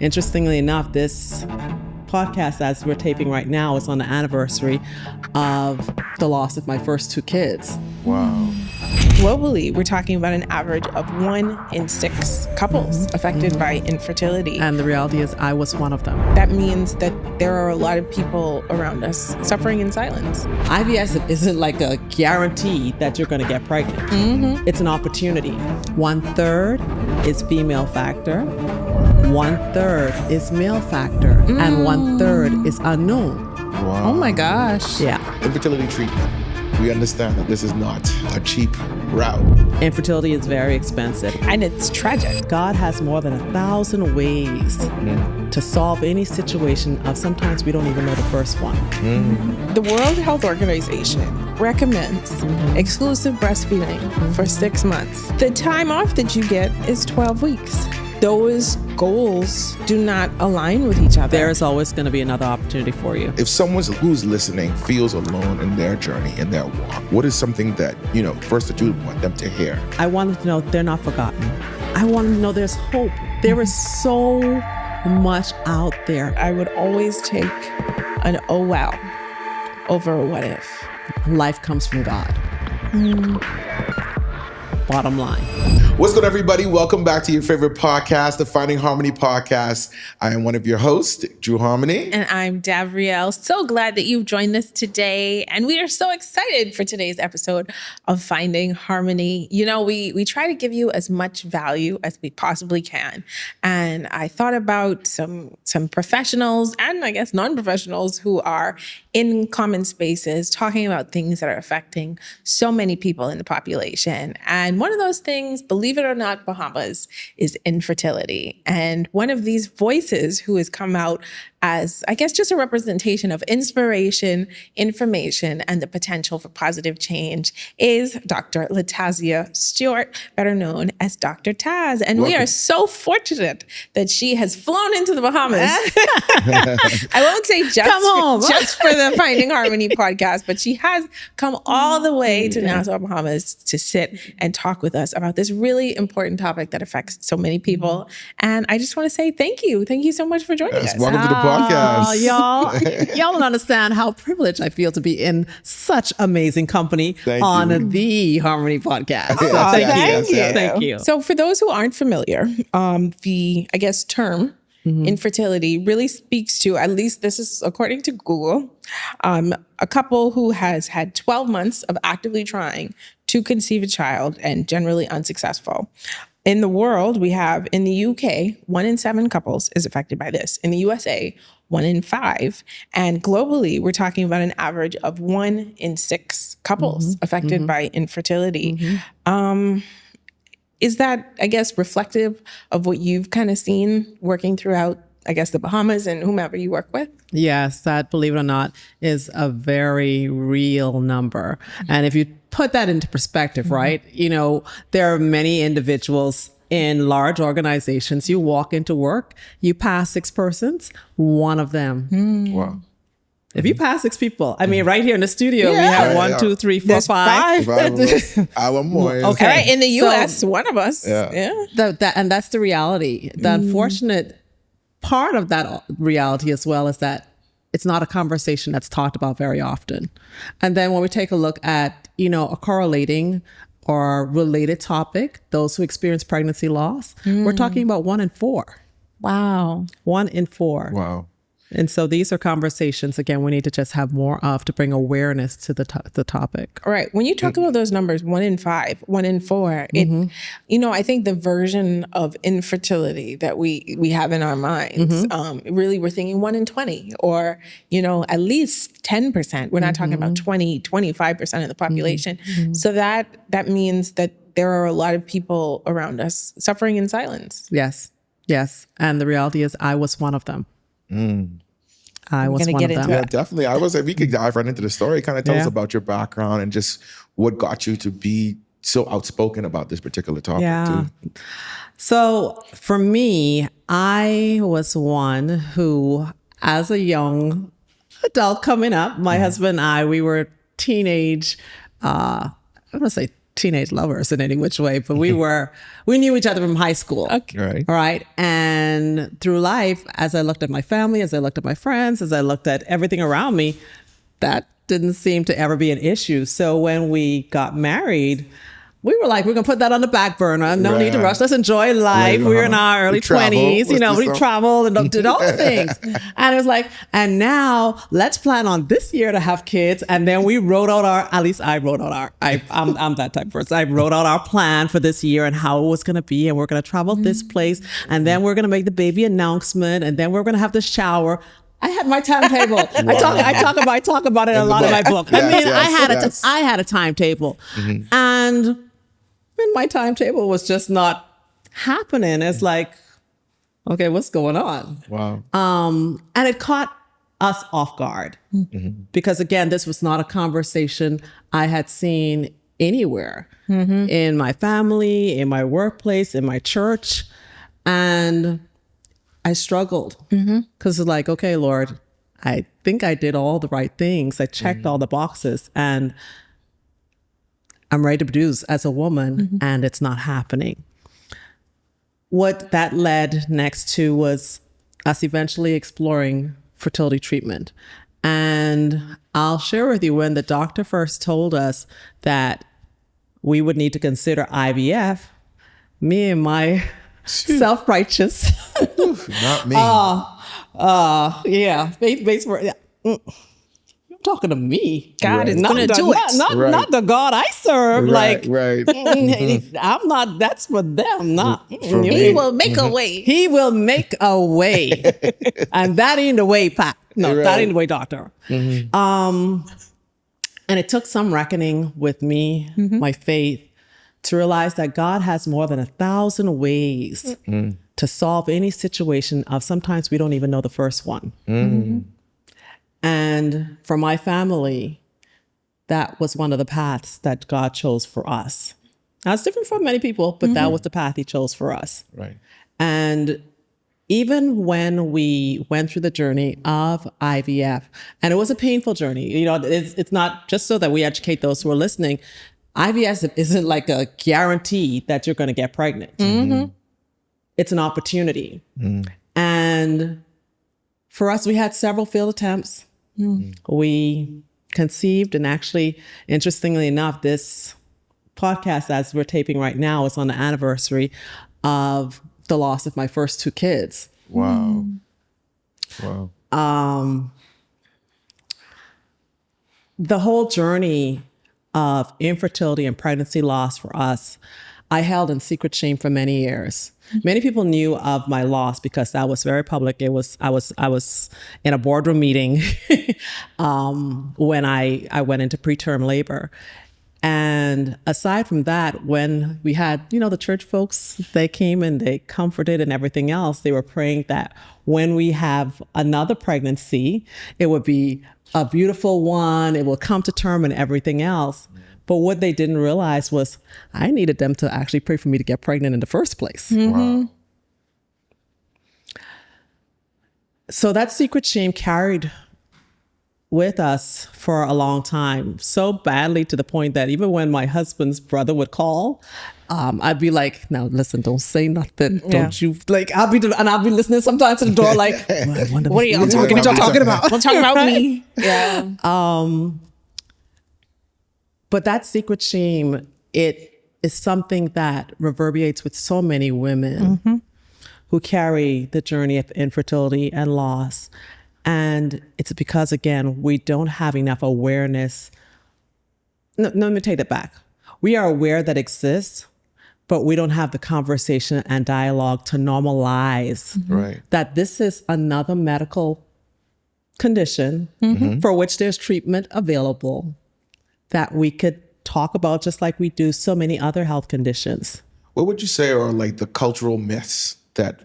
Interestingly enough, this podcast, as we're taping right now, is on the anniversary of the loss of my first two kids. Wow. Globally, we're talking about an average of 1 in 6 couples affected by infertility. And the reality is I was one of them. That means that there are a lot of people around us suffering in silence. IVF isn't like a guarantee that you're going to get pregnant. It's an opportunity. 1/3 is female factor, 1/3 is male factor, and 1/3 is unknown. Wow. Oh my gosh. Yeah. Infertility treatment. We understand that this is not a cheap route. Infertility is very expensive. And it's tragic. God has more than 1,000 ways to solve any situation of sometimes we don't even know the first one. The World Health Organization recommends exclusive breastfeeding for 6 months. The time off that you get is 12 weeks. Those goals do not align with each other. There is always going to be another opportunity for you. If someone who's listening feels alone in their journey, in their walk, what is something that, first that you would want them to hear? I want them to know they're not forgotten. I want them to know there's hope. There is so much out there. I would always take an oh wow over a what if. Life comes from God. Bottom line. What's good, everybody? Welcome back to your favorite podcast, the Finding Harmony podcast. I am one of your hosts, Drew Harmony. And I'm Davrielle. So glad that you've joined us today. And we are so excited for today's episode of Finding Harmony. We try to give you as much value as we possibly can. And I thought about some professionals and I guess non-professionals who are in common spaces talking about things that are affecting so many people in the population. And one of those things, believe it or not, Bahamas, is infertility. And one of these voices who has come out as, I guess, just a representation of inspiration, information, and the potential for positive change is Dr. Latazia Stewart, better known as Dr. Taz. And we are so fortunate that she has flown into the Bahamas. I won't say just for the Finding Harmony podcast, but she has come all the way to Nassau, Bahamas to sit and talk with us about this really important topic that affects so many people. And I just want to say thank you. Thank you so much for joining us. Welcome to the podcast. Y'all don't understand how privileged I feel to be in such amazing company on the Harmony podcast. So thank you. So for those who aren't familiar, the, I guess, term infertility really speaks to, at least this is according to Google, a couple who has had 12 months of actively trying to conceive a child and generally unsuccessful. In the world, we have in the UK, 1 in 7 couples is affected by this. In the USA, 1 in 5. And globally, we're talking about an average of 1 in 6 couples affected by infertility. Is that, I guess, reflective of what you've kind of seen working throughout, I guess, the Bahamas and whomever you work with? Yes, that, believe it or not, is a very real number. And if you put that into perspective, right? There are many individuals in large organizations. You walk into work, you pass 6 persons, one of them. Wow. If you pass 6 people, I mean, right here in the studio, we have 1, 2, 3, 4, 5. Our more. Okay. Right, in the U.S., one of us. Yeah. And that's the reality. The unfortunate part of that reality as well is that it's not a conversation that's talked about very often. And then when we take a look at, a correlating or related topic, those who experience pregnancy loss, we're talking about 1 in 4. Wow. 1 in 4. Wow. And so these are conversations, again, we need to just have more of to bring awareness to the topic. All right. When you talk about those numbers, 1 in 5, 1 in 4, I think the version of infertility that we have in our minds, really we're thinking 1 in 20 or, at least 10%. We're not talking about 20, 25% of the population. So that means that there are a lot of people around us suffering in silence. Yes. And the reality is I was one of them. I was one of them. Yeah, definitely. If we could dive right into the story, kind of tell us about your background and just what got you to be so outspoken about this particular topic too. So for me, I was one who, as a young adult coming up, my husband and I, we were teenage, I'm going to say teenage lovers in any which way, but we knew each other from high school. Okay. Right. All right. And through life, as I looked at my family, as I looked at my friends, as I looked at everything around me, that didn't seem to ever be an issue. So when we got married, we were like, we're going to put that on the back burner. No need to rush. Let's enjoy life. Right, we were in our early 20s. We traveled and did all the things. And it was like, and now let's plan on this year to have kids. And then we wrote out at least I wrote out I'm that type of person. I wrote out our plan for this year and how it was going to be. And we're going to travel this place. And then we're going to make the baby announcement. And then we're going to have the shower. I had my timetable. Wow. I talk about it a lot in my book. Yes, I had a timetable. And my timetable was just not happening. It's like, okay, what's going on? Wow. And it caught us off guard because again, this was not a conversation I had seen anywhere in my family, in my workplace, in my church. And I struggled because it's like, okay, Lord, I think I did all the right things. I checked all the boxes and I'm ready to produce as a woman and it's not happening. What that led next to was us eventually exploring fertility treatment. And I'll share with you when the doctor first told us that we would need to consider IVF, me and my self-righteous. Not me. Yeah. Faith-based word. You're talking to me. God is going to do it. Not the God I serve. Right. I'm not, that's for them. Not For me. He will make a way. He will make a way. And that ain't the way, Pat. No, that ain't the way, doctor. And it took some reckoning with me, my faith, to realize that God has more than 1,000 ways to solve any situation of sometimes we don't even know the first one. And for my family, that was one of the paths that God chose for us. Now, it's different for many people, but that was the path he chose for us. Right. And even when we went through the journey of IVF, and it was a painful journey, it's not just so that we educate those who are listening. IVF isn't like a guarantee that you're going to get pregnant. It's an opportunity. And for us, we had several failed attempts. We conceived, and actually, interestingly enough, this podcast, as we're taping right now, is on the anniversary of the loss of my first 2 kids. Wow. The whole journey of infertility and pregnancy loss for us, I held in secret shame for many years. Many people knew of my loss because that was very public. I was in a boardroom meeting when I went into preterm labor. And aside from that, when we had, the church folks, they came and they comforted and everything else. They were praying that when we have another pregnancy, it would be a beautiful one. It will come to term and everything else. But what they didn't realize was I needed them to actually pray for me to get pregnant in the first place. Wow. So that secret shame carried with us for a long time, so badly to the point that even when my husband's brother would call, I'd be like, now listen, don't say nothing. Don't you, I'll be listening sometimes to the door like, I wonder what are y'all talking about? Don't talk about me. Yeah. But that secret shame, it is something that reverberates with so many women who carry the journey of infertility and loss. And it's because, again, we don't have enough awareness. No, let me take that back. We are aware that exists, but we don't have the conversation and dialogue to normalize that this is another medical condition for which there's treatment available that we could talk about just like we do so many other health conditions. What would you say are like the cultural myths that,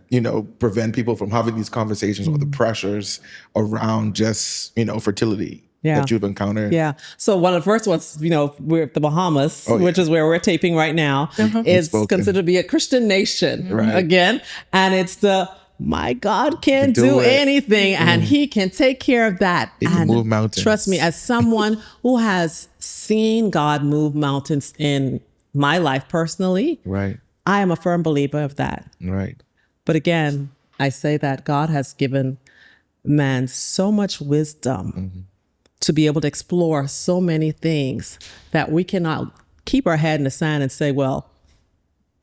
prevent people from having these conversations or the pressures around just, fertility that you've encountered? Yeah. So one of the first ones, we're at the Bahamas, which is where we're taping right now, is considered to be a Christian nation again. And it's my God can do anything and he can take care of that. He can move mountains. Trust me, as someone who has seen God move mountains in my life personally, Right. I am a firm believer of that. Right. But again, I say that God has given man so much wisdom to be able to explore so many things that we cannot keep our head in the sand and say, well,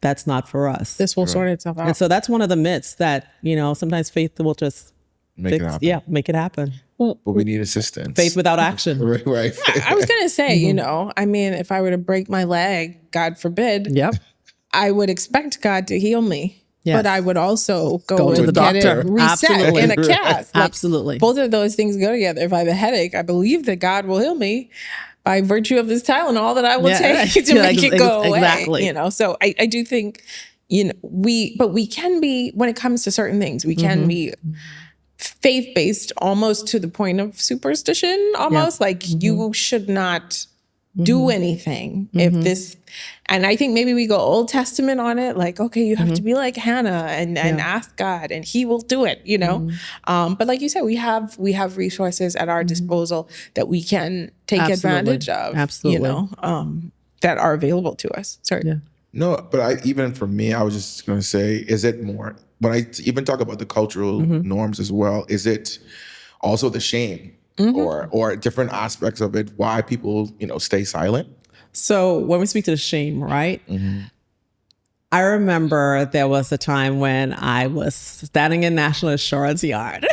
that's not for us. This will sort itself out. And so that's one of the myths that, sometimes faith will just Make it happen. Yeah, make it happen. But we need assistance. Faith without action. Right. I was going to say, if I were to break my leg, God forbid, Yep. I would expect God to heal me. Yes. But I would also go to and the get doctor. it reset Absolutely. in a cast. Like, Absolutely. both of those things go together. If I have a headache, I believe that God will heal me by virtue of this Tylenol that I will take to make it go away. Exactly. So I do think, we can be, when it comes to certain things, we can be faith-based almost to the point of superstition, almost like you should not do anything if this, and I think maybe we go Old Testament on it, like, okay, you have to be like Hannah and ask God and he will do it, but like you said, we have resources at our disposal that we can take advantage of. Absolutely. That are available to us. Sorry. Yeah. No, but even for me, I was just going to say, is it more, when I even talk about the cultural norms as well, is it also the shame or different aspects of it, why people, stay silent? So when we speak to the shame, right? I remember there was a time when I was standing in National Insurance Yard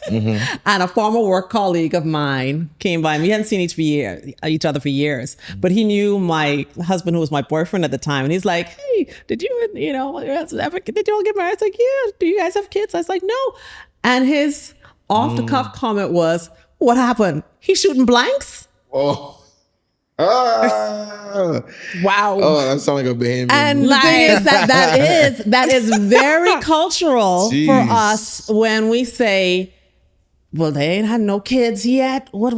and a former work colleague of mine came by. We hadn't seen each other for years, but he knew my husband, who was my boyfriend at the time. And he's like, hey, did you all get married? I was like, yeah. Do you guys have kids? I was like, no. And his off the cuff comment was, what happened? He's shooting blanks? Oh. Ah. Wow. Oh, that sounds like a Bahamian. And the thing is that is very cultural for us when we say, well, they ain't had no kids yet. What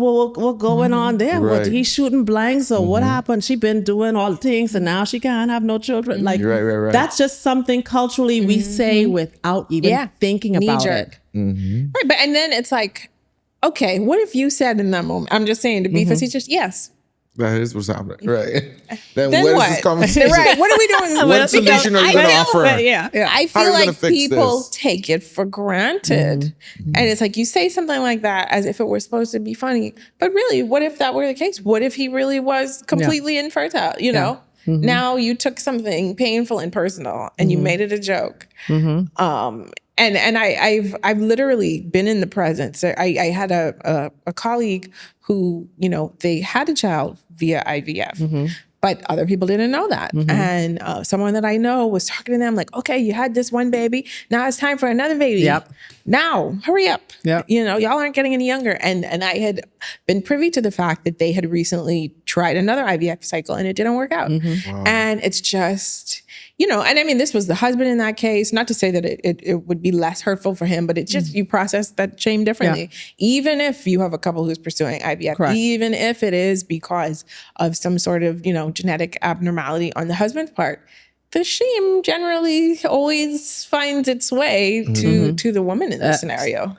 going on there? Right. What, he's shooting blanks, or what happened? She been doing all the things and now she can't have no children. Like, Right. that's just something culturally we say without even thinking about Knee-jerk. it. Right, but and then it's like, okay, what if you said in that moment, I'm just saying to be facetious, yes. That is what's happening. Right. Then Then what is this conversation? Right. What are we doing? What solution are you going to offer? Yeah. I How are feel you gonna like fix people this? take it for granted. And it's like you say something like that as if it were supposed to be funny. But really, what if that were the case? What if he really was completely infertile? Now you took something painful and personal and you made it a joke. And I've literally been in the presence. I had a colleague who, they had a child via IVF, but other people didn't know that. And someone that I know was talking to them like, okay, you had this one baby. Now it's time for another baby. Yep. Now, hurry up. Yep. Y'all aren't getting any younger. And I had been privy to the fact that they had recently tried another IVF cycle and it didn't work out. Wow. And it's just, and I mean, this was the husband in that case, not to say that it would be less hurtful for him, but it's just, you process that shame differently. Yeah. Even if you have a couple who's pursuing IVF, correct, even if it is because of some sort of, genetic abnormality on the husband's part, the shame generally always finds its way to the woman in this scenario.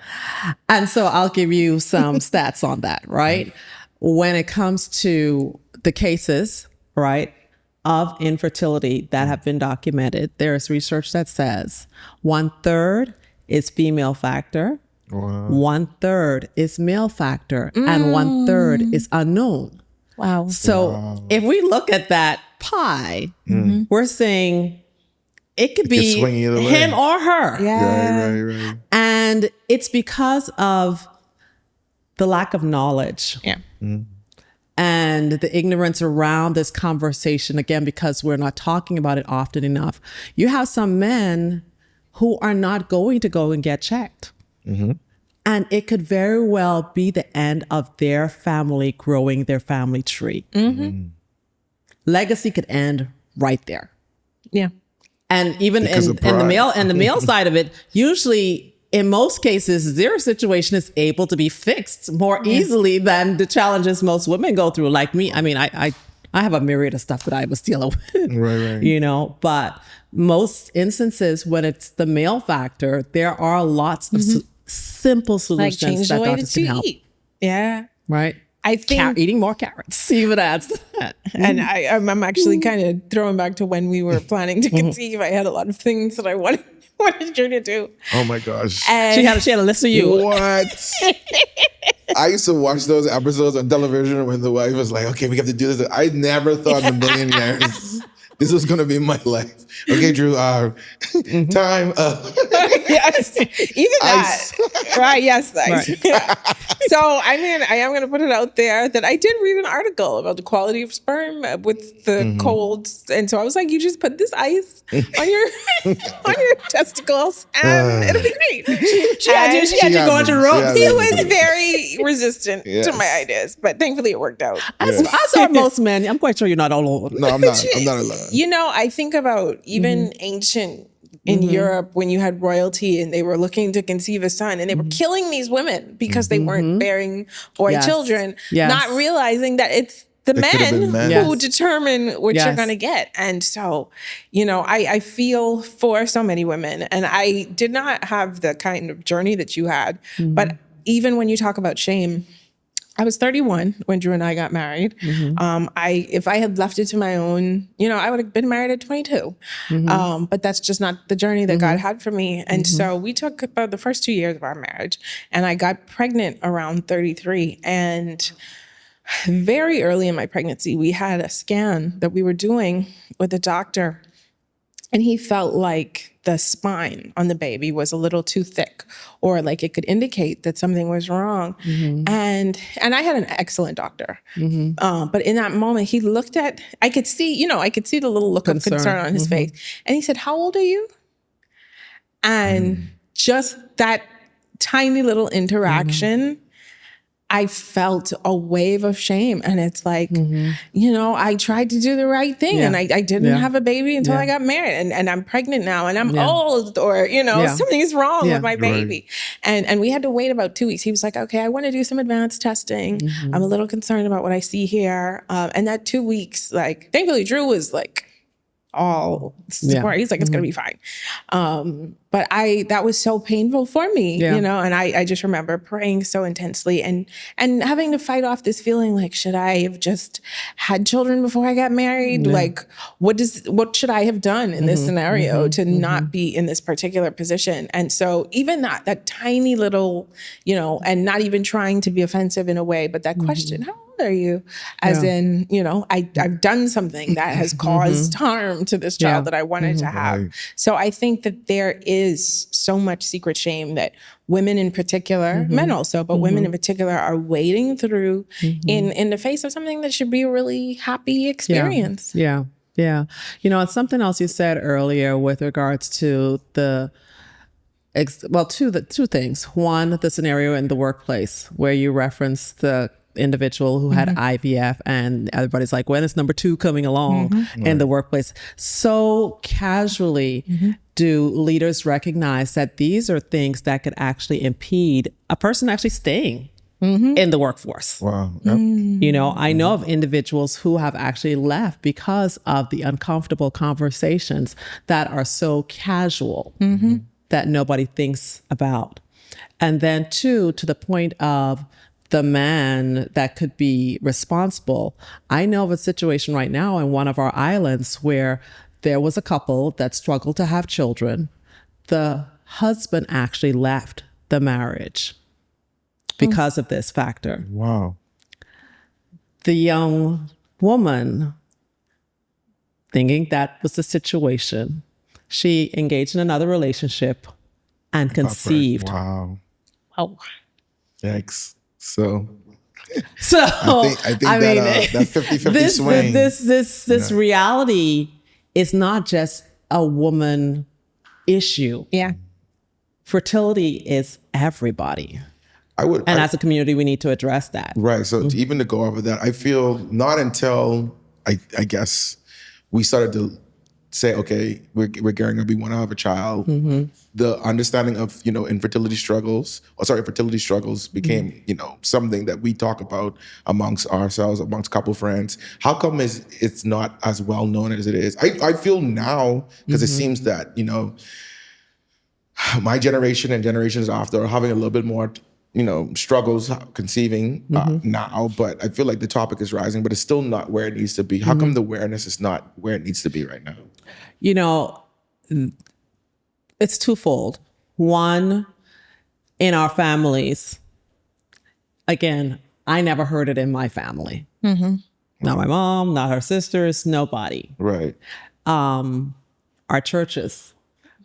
And so I'll give you some stats on that, right? When it comes to the cases, right, of infertility that have been documented, there's research that says 1/3 is female factor, 1/3 is male factor, and 1/3 is unknown. Wow. So if we look at that pie, we're saying it could be him or her. Yeah. Right. And it's because of the lack of knowledge. Yeah. And the ignorance around this conversation, again, because we're not talking about it often enough. You have some men who are not going to go and get checked. And it could very well be the end of their family growing their family tree. Legacy could end right there. Yeah. And even in the male side of it, usually in most cases, their situation is able to be fixed more easily than the challenges most women go through. Like me, I mean, I have a myriad of stuff that I was dealing with, right. But most instances when it's the male factor, there are lots of simple solutions like change that the way doctors that you can help. eat. Yeah. Right. I think eating more carrots even adds to that. and I'm actually kind of throwing back to when we were planning to conceive. I had a lot of things that I wanted you to do. Oh my gosh. And She had a list of you. What? I used to watch those episodes on television when the wife was like, okay, we have to do this. I never thought in a million years this was going to be my life. Okay, Drew, time. yes, even that. Right, yes, thanks. Right. So, I mean, I am going to put it out there that I did read an article about the quality of sperm with the colds. And so I was like, you just put this ice on your on your testicles and it'll be great. She had you going to Rome. He was very resistant to my ideas, but thankfully it worked out. As are most men. I'm quite sure you're not all over. No, I'm not alone. You know, I think about even ancient in Europe when you had royalty and they were looking to conceive a son and they were killing these women because they weren't bearing boy children, not realizing that it's the men who determine what you're going to get. And so, you know, I feel for so many women, and I did not have the kind of journey that you had. But even when you talk about shame, I was 31 when Drew and I got married. If I had left it to my own, you know, I would have been married at 22. But that's just not the journey that God had for me. And so we took about the first 2 years of our marriage, and I got pregnant around 33. And very early in my pregnancy, we had a scan that we were doing with a doctor, and he felt like the spine on the baby was a little too thick, or like it could indicate that something was wrong. And I had an excellent doctor. But in that moment, he looked at, I could see the little look of concern on his face. And he said, "How old are you?" And just that tiny little interaction, I felt a wave of shame. And it's like, you know, I tried to do the right thing and I didn't have a baby until I got married, and I'm pregnant now and I'm old, or, you know, something is wrong with my baby. And we had to wait about 2 weeks. He was like, okay, I want to do some advanced testing. I'm a little concerned about what I see here. And that 2 weeks, like, thankfully Drew was like all support. He's like, it's going to be fine. But that was so painful for me, you know, and I just remember praying so intensely and having to fight off this feeling like, should I have just had children before I got married? Like, what should I have done in this scenario to not be in this particular position? And so even that tiny little, you know, and not even trying to be offensive in a way, but that question, how old are you? As in, you know, I've done something that has caused harm to this child that I wanted to have. So I think that there is so much secret shame that women in particular, men also, but women in particular are wading through in the face of something that should be a really happy experience. Yeah. You know, it's something else you said earlier with regards to two things. One, the scenario in the workplace where you referenced the individual who had IVF, and everybody's like, when is number 2 coming along in the workplace? So casually do leaders recognize that these are things that could actually impede a person actually staying in the workforce. Wow. Yep. You know, I know of individuals who have actually left because of the uncomfortable conversations that are so casual that nobody thinks about. And then 2, to the point of the man that could be responsible. I know of a situation right now in one of our islands where there was a couple that struggled to have children. The husband actually left the marriage because of this factor. Wow. The young woman, thinking that was the situation, she engaged in another relationship and conceived. Wow. Oh. Yikes. So I think that 50-50 swing. This reality is not just a woman issue. Yeah. Fertility is everybody. As a community, we need to address that. Right. So even to go over that, I feel not until I guess we started to say, okay, we're going to want to have a child. The understanding of, you know, fertility struggles became, you know, something that we talk about amongst ourselves, amongst couple friends. How come it's not as well known as it is? I feel now, because it seems that, you know, my generation and generations after are having a little bit more struggles conceiving now, but I feel like the topic is rising, but it's still not where it needs to be. How come the awareness is not where it needs to be right now? It's twofold. One, in our families, again, I never heard it in my family. Not my mom, not her sisters, nobody. Right. Our churches,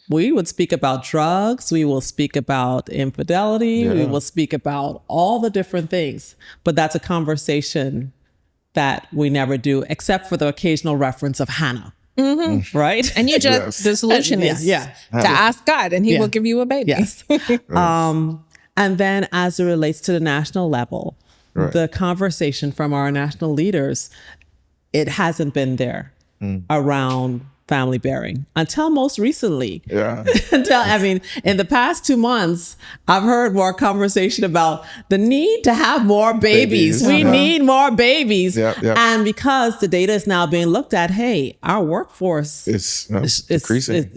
we would speak about drugs. We will speak about infidelity. We will speak about all the different things. But that's a conversation that we never do, except for the occasional reference of Hannah. Right? And you just, the solution is to ask God and he will give you a baby. Yes. And then as it relates to the national level, the conversation from our national leaders, it hasn't been there around family bearing until most recently. In the past 2 months, I've heard more conversation about the need to have more babies. We need more babies. And because the data is now being looked at, hey, our workforce is decreasing.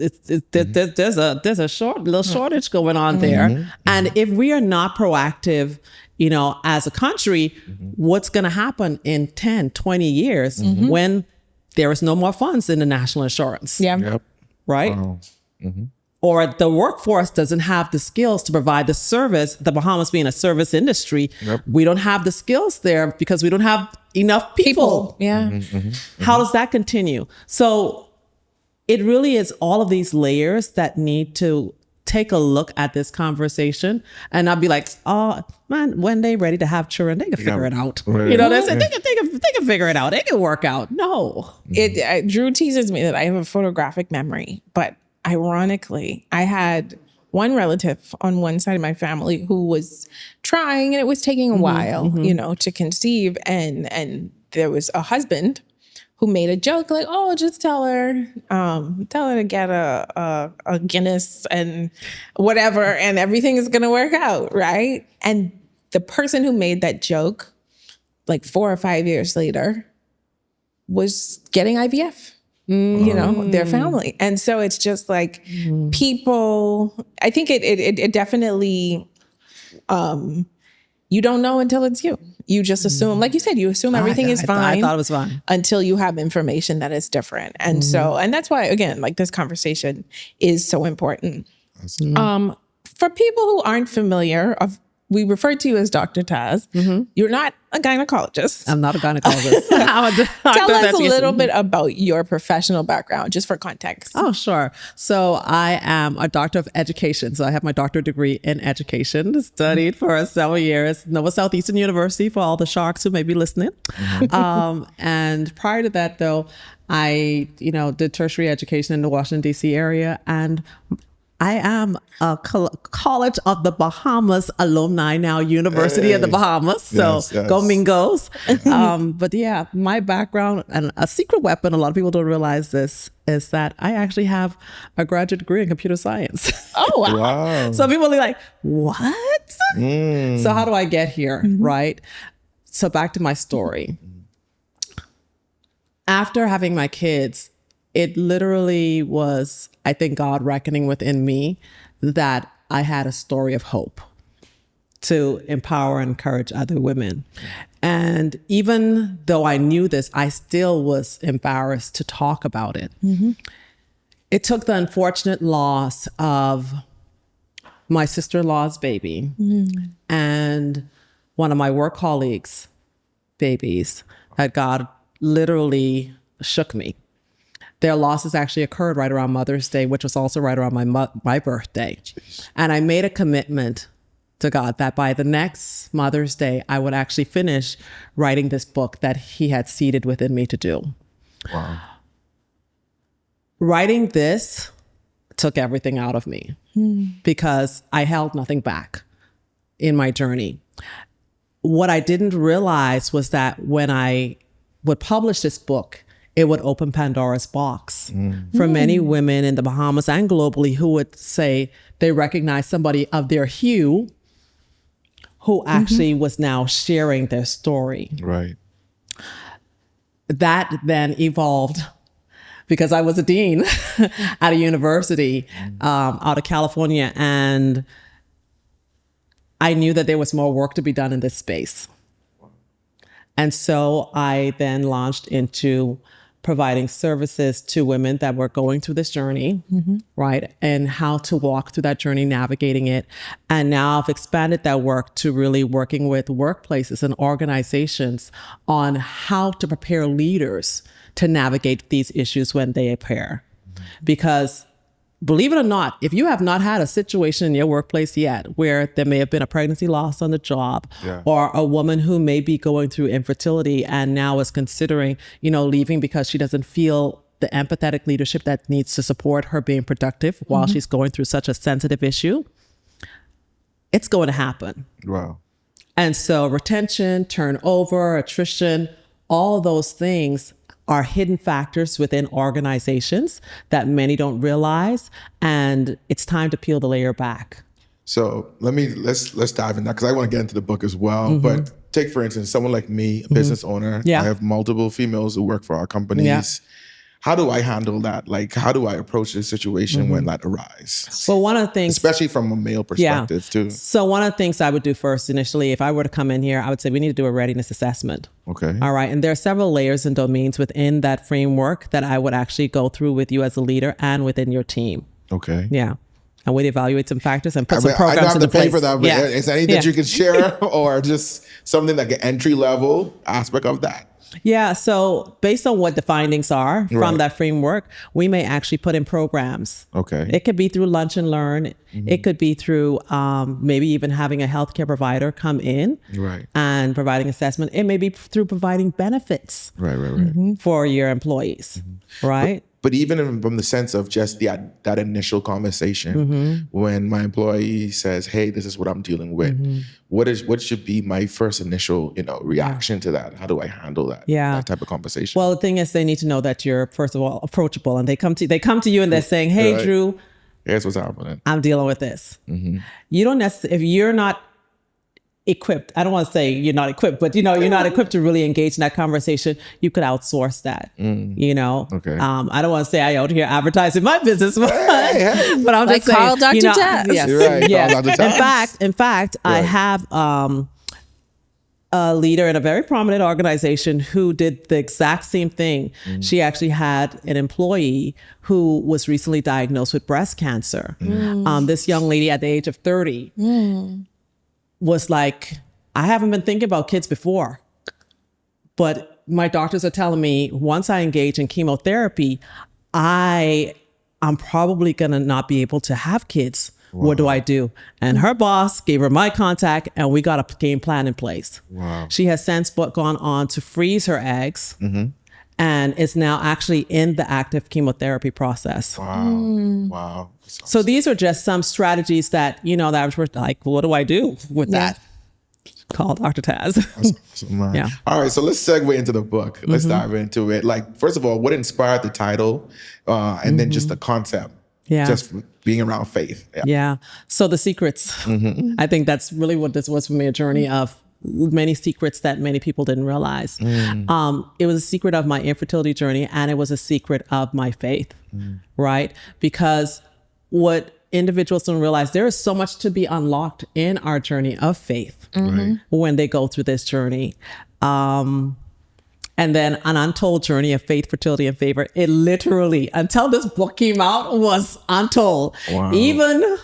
There's a little shortage going on there. And if we are not proactive, as a country, what's going to happen in 10, 20 years when there is no more funds in the national insurance? Right? Wow. Or the workforce doesn't have the skills to provide the service, the Bahamas being a service industry. We don't have the skills there because we don't have enough people. How does that continue? So it really is all of these layers that need to take a look at this conversation and not be like, oh man, when they ready to have children, they can figure it out. They can figure it out. They can work out. No. Drew teases me that I have a photographic memory, but ironically, I had one relative on one side of my family who was trying, and it was taking a while, to conceive. And there was a husband who made a joke like, oh, just tell her to get a Guinness and whatever, and everything is going to work out, right? And the person who made that joke, like 4 or 5 years later, was getting IVF, their family. And so it's just like people, I think it definitely, you don't know until it's you. You just assume, like you said, you assume everything is fine. I thought it was fine. Until you have information that is different. And so, and that's why, again, like this conversation is so important. For people who aren't familiar, we refer to you as Dr. Taz. You're not a gynecologist. I'm not a gynecologist. Tell us a little bit about your professional background, just for context. Oh, sure. So I am a doctor of education. So I have my doctorate degree in education, studied for several years, Nova Southeastern University for all the sharks who may be listening. And prior to that, though, I, did tertiary education in the Washington, D.C. area. And I am a College of the Bahamas alumni now, University of the Bahamas. So go Mingos. But yeah, my background, and a secret weapon, a lot of people don't realize this, is that I actually have a graduate degree in computer science. Oh, wow. So people are like, what? So how do I get here, right? So back to my story. After having my kids, it literally was, I think, God reckoning within me that I had a story of hope to empower and encourage other women. And even though I knew this, I still was embarrassed to talk about it. It took the unfortunate loss of my sister-in-law's baby and one of my work colleagues' babies that God literally shook me. Their losses actually occurred right around Mother's Day, which was also right around my birthday. And I made a commitment to God that by the next Mother's Day, I would actually finish writing this book that he had seeded within me to do. Wow. Writing this took everything out of me because I held nothing back in my journey. What I didn't realize was that when I would publish this book, it would open Pandora's box for many women in the Bahamas and globally who would say they recognize somebody of their hue who actually was now sharing their story. Right. That then evolved because I was a dean at a university out of California. And I knew that there was more work to be done in this space. And so I then launched into providing services to women that were going through this journey, right? And how to walk through that journey, navigating it. And now I've expanded that work to really working with workplaces and organizations on how to prepare leaders to navigate these issues when they appear. Because believe it or not, if you have not had a situation in your workplace yet where there may have been a pregnancy loss on the job, or a woman who may be going through infertility and now is considering, leaving because she doesn't feel the empathetic leadership that needs to support her being productive while she's going through such a sensitive issue, it's going to happen. Wow. And so retention, turnover, attrition, all those things are hidden factors within organizations that many don't realize, and it's time to peel the layer back. So let's dive in that, because I want to get into the book as well. But take, for instance, someone like me, a business owner. I have multiple females who work for our companies. How do I handle that? Like, how do I approach this situation when that arises? Well, one of the things, especially from a male perspective too. So one of the things I would do first initially, if I were to come in here, I would say we need to do a readiness assessment. Okay. All right. And there are several layers and domains within that framework that I would actually go through with you as a leader and within your team. Okay. Yeah. And we'd evaluate some factors and put some programs I don't have into to pay place. for that, but is there anything that you can share, or just something like an entry level aspect of that? Yeah. So based on what the findings are from that framework, we may actually put in programs. Okay. It could be through lunch and learn. It could be through maybe even having a healthcare provider come in and providing assessment. It may be through providing benefits for your employees, right? But even from the sense of just that initial conversation, when my employee says, "Hey, this is what I'm dealing with," what should be my first initial, reaction to that? How do I handle that? That type of conversation. Well, the thing is, they need to know that you're, first of all, approachable, and they come to you and they're saying, "Hey, Drew, here's what's happening. I'm dealing with this." You don't necessarily, if you're not equipped, I don't want to say you're not equipped, but you're not equipped to really engage in that conversation, you could outsource that. Okay. I don't want to say I out here advertising my business, but I'm like just saying, Carl Dr. Taz. Yes, You're right, yes. Carl Dr. Taz. In fact, I have a leader in a very prominent organization who did the exact same thing. She actually had an employee who was recently diagnosed with breast cancer. This young lady at the age of 30 was like, I haven't been thinking about kids before, but my doctors are telling me once I engage in chemotherapy, I'm probably gonna not be able to have kids. What do I do? And her boss gave her my contact, and we got a game plan in place. She has since gone on to freeze her eggs and is now actually in the active chemotherapy process. Wow. So these are just some strategies that, that were like, what do I do with that? Call Dr. Taz. Awesome. All right, so let's segue into the book. Let's dive into it. Like, first of all, what inspired the title, and then just the concept? Just being around faith. So the secrets. I think that's really what this was for me, a journey of many secrets that many people didn't realize. It was a secret of my infertility journey, and it was a secret of my faith, right? Because what individuals don't realize, there is so much to be unlocked in our journey of faith when they go through this journey. And then an untold journey of faith, fertility, and favor. It literally, until this book came out, was untold. Even,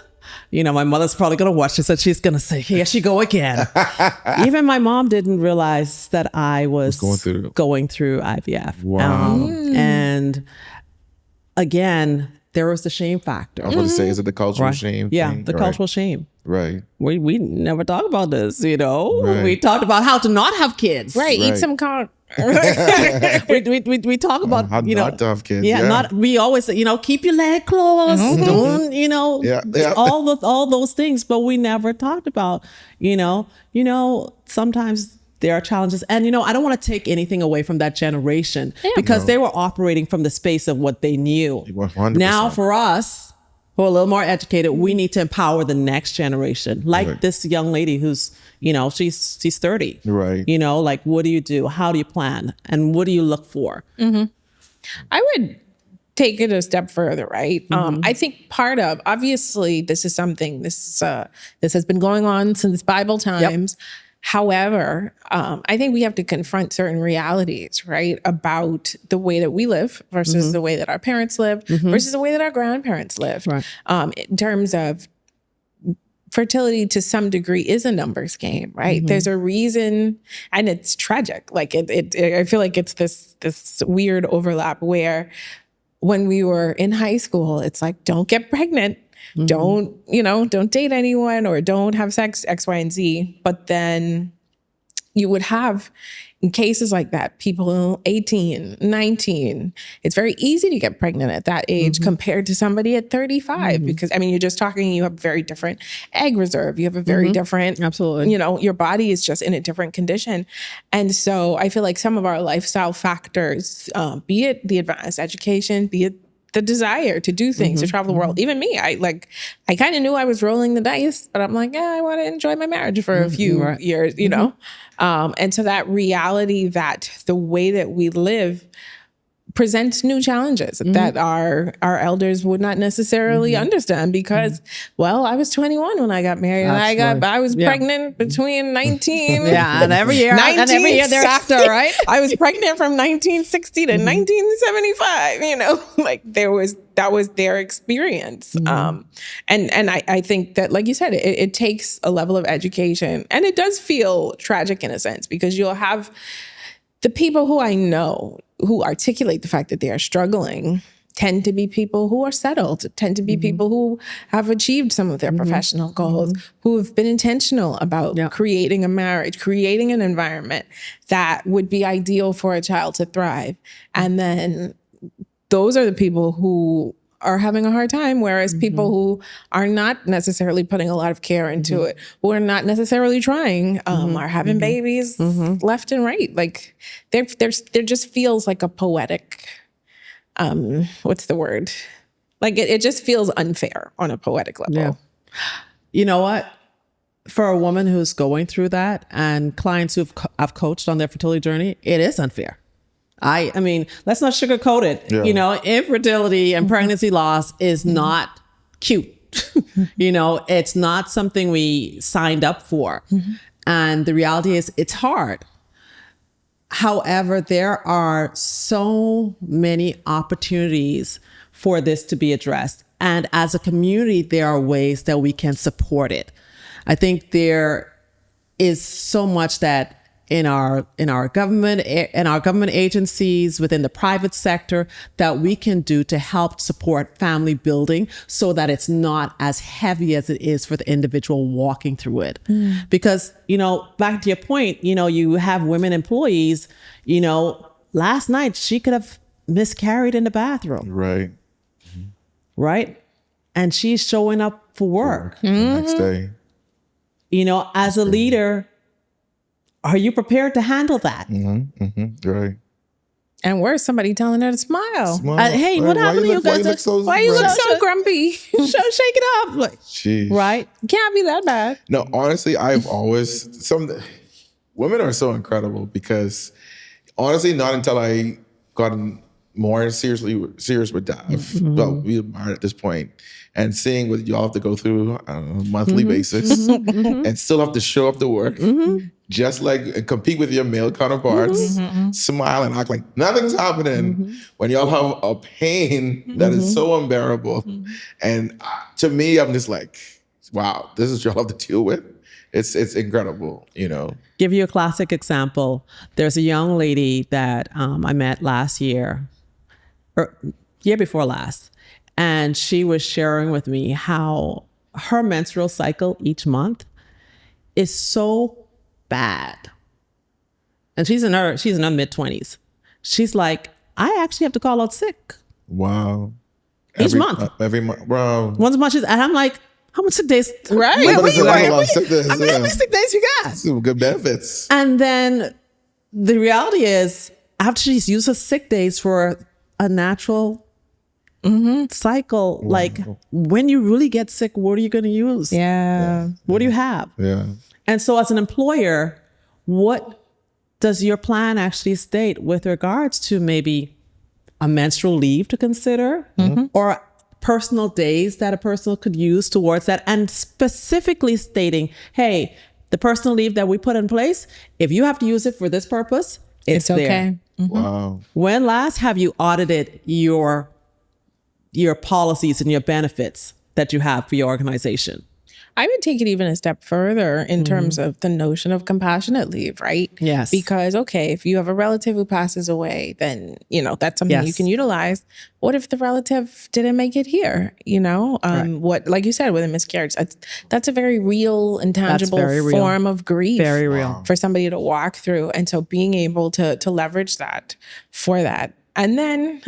my mother's probably going to watch this and she's going to say, here she go again. Even my mom didn't realize that I was going through IVF. And again, there was the shame factor. I was going to say, is it the cultural shame thing? The cultural shame. Right. We never talked about this, We talked about how to not have kids. Eat some corn. we talk about how not to have kids. We always say, keep your leg closed, don't, all those things, but we never talked about, sometimes there are challenges, and I don't want to take anything away from that generation because they were operating from the space of what they knew. 100%. Now for us, who are a little more educated, we need to empower the next generation. Like this young lady who's, she's 30. Right. Like, what do you do? How do you plan? And what do you look for? I would take it a step further, right? I think part of, obviously, this is something, this has been going on since Bible times. However, I think we have to confront certain realities, right, about the way that we live versus the way that our parents lived versus the way that our grandparents lived. Right. In terms of fertility, to some degree, is a numbers game, right? There's a reason, and it's tragic. Like I feel like it's this weird overlap where when we were in high school, it's like, don't get pregnant. Don't date anyone or don't have sex, X, Y, and Z. But then you would have, in cases like that, people 18, 19, it's very easy to get pregnant at that age compared to somebody at 35. Because, I mean, you're just talking, you have very different egg reserve. You have a very different, Absolutely. Your body is just in a different condition. And so I feel like some of our lifestyle factors, be it the advanced education, be it the desire to do things, to travel the world. Even me, I kind of knew I was rolling the dice, but I'm like, I want to enjoy my marriage for a few years, and so that reality that the way that we live presents new challenges that our elders would not necessarily understand because, well, I was 21 when I got married and I was pregnant between 19 and every year thereafter, right? I was pregnant from 1960 to 1975, like that was their experience. And I think that, like you said, it takes a level of education, and it does feel tragic in a sense because you'll have the people who I know who articulate the fact that they are struggling tend to be people who are settled, tend to be people who have achieved some of their professional goals, who have been intentional about creating a marriage, creating an environment that would be ideal for a child to thrive. And then those are the people who are having a hard time, whereas people who are not necessarily putting a lot of care into it, who are not necessarily trying, are having babies left and right. Like there just feels like a poetic, what's the word? Like it just feels unfair on a poetic level. Yeah. You know what? For a woman who's going through that and clients I've coached on their fertility journey, it is unfair. I mean, let's not sugarcoat it. Yeah. Infertility and pregnancy loss is not cute. It's not something we signed up for. And the reality is it's hard. However, there are so many opportunities for this to be addressed. And as a community, there are ways that we can support it. I think there is so much that in our government agencies, within the private sector, that we can do to help support family building so that it's not as heavy as it is for the individual walking through it. Because, back to your point, you have women employees, last night she could have miscarried in the bathroom. Right. Right? And she's showing up for work. The next day. As a leader, are you prepared to handle that? Right. And where's somebody telling her to smile? Hey, what happened to you guys? Why you look so grumpy? Shake it up. Like, Jeez. right? Can't be that bad. No, honestly, I've always women are so incredible because honestly, not until I got more serious with Dav, well, we were married at this point, and seeing what y'all have to go through on a monthly basis, and still have to show up to work, just like compete with your male counterparts, smile and act like nothing's happening when y'all have a pain that is so unbearable. And to me, I'm just like, wow, this is what y'all have to deal with. It's incredible, Give you a classic example. There's a young lady that I met last year, or year before last, and she was sharing with me how her menstrual cycle each month is so bad. And she's in her mid-20s. She's like, I actually have to call out sick. Wow. Each month. Every month. Wow. Once as much as, and I'm like, how much sick days? Right. How many sick days you got? Some good benefits. And then the reality is, after she's used her sick days for a natural cycle, like when you really get sick, what are you going to use? Yeah. What do you have? Yeah. And so as an employer, what does your plan actually state with regards to maybe a menstrual leave to consider or personal days that a person could use towards that, and specifically stating, hey, the personal leave that we put in place, if you have to use it for this purpose, it's okay. there. Wow. When last have you audited your policies and your benefits that you have for your organization? I would take it even a step further in terms of the notion of compassionate leave, right? Yes. Because, okay, if you have a relative who passes away, then, that's something you can utilize. What if the relative didn't make it here? What, like you said, with a miscarriage, that's a very real and tangible form of grief. Very real. For somebody to walk through. And so being able to leverage that for that. And then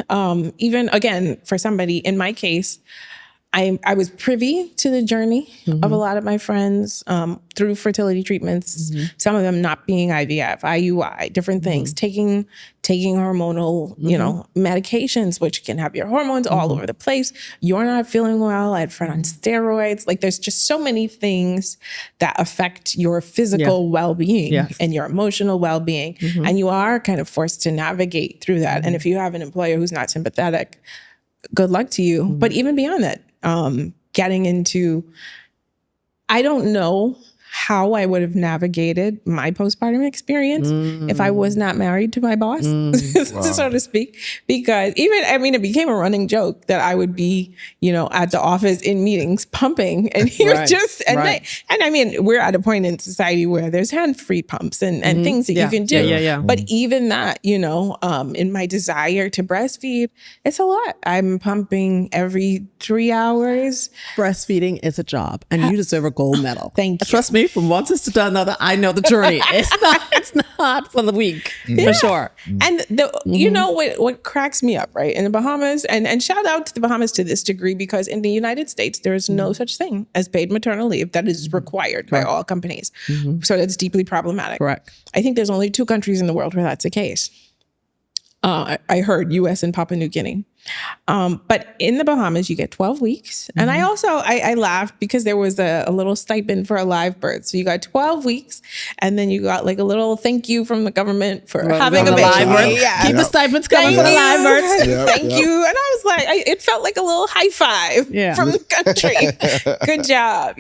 even, again, for somebody, in my case, I was privy to the journey of a lot of my friends through fertility treatments, some of them not being IVF, IUI, different things, taking hormonal, medications, which can have your hormones all over the place. You're not feeling well. I had a friend on steroids. Like, there's just so many things that affect your physical well-being and your emotional well-being. And you are kind of forced to navigate through that. And if you have an employer who's not sympathetic, good luck to you. But even beyond that, getting into, I don't know how I would have navigated my postpartum experience if I was not married to my boss, so to speak. Because it became a running joke that I would be, at the office in meetings pumping, and he would we're at a point in society where there's hand-free pumps and things that you can do. But even that, in my desire to breastfeed, it's a lot. I'm pumping every 3 hours. Breastfeeding is a job, and you deserve a gold medal. Thank you. Trust me, from one sister to another, I know the journey. It's not for the weak, for sure. And what cracks me up, right? In the Bahamas, and shout out to the Bahamas to this degree, because in the United States, there is no such thing as paid maternal leave that is required by all companies. So that's deeply problematic. Correct. I think there's only 2 countries in the world where that's the case. I heard US and Papua New Guinea. But in the Bahamas, you get 12 weeks. And I also, I laughed because there was a little stipend for a live birth. So you got 12 weeks, and then you got like a little thank you from the government for having a baby. Keep the stipends coming for the live births. Thank you. And I was like, it felt like a little high five from the country. Good job,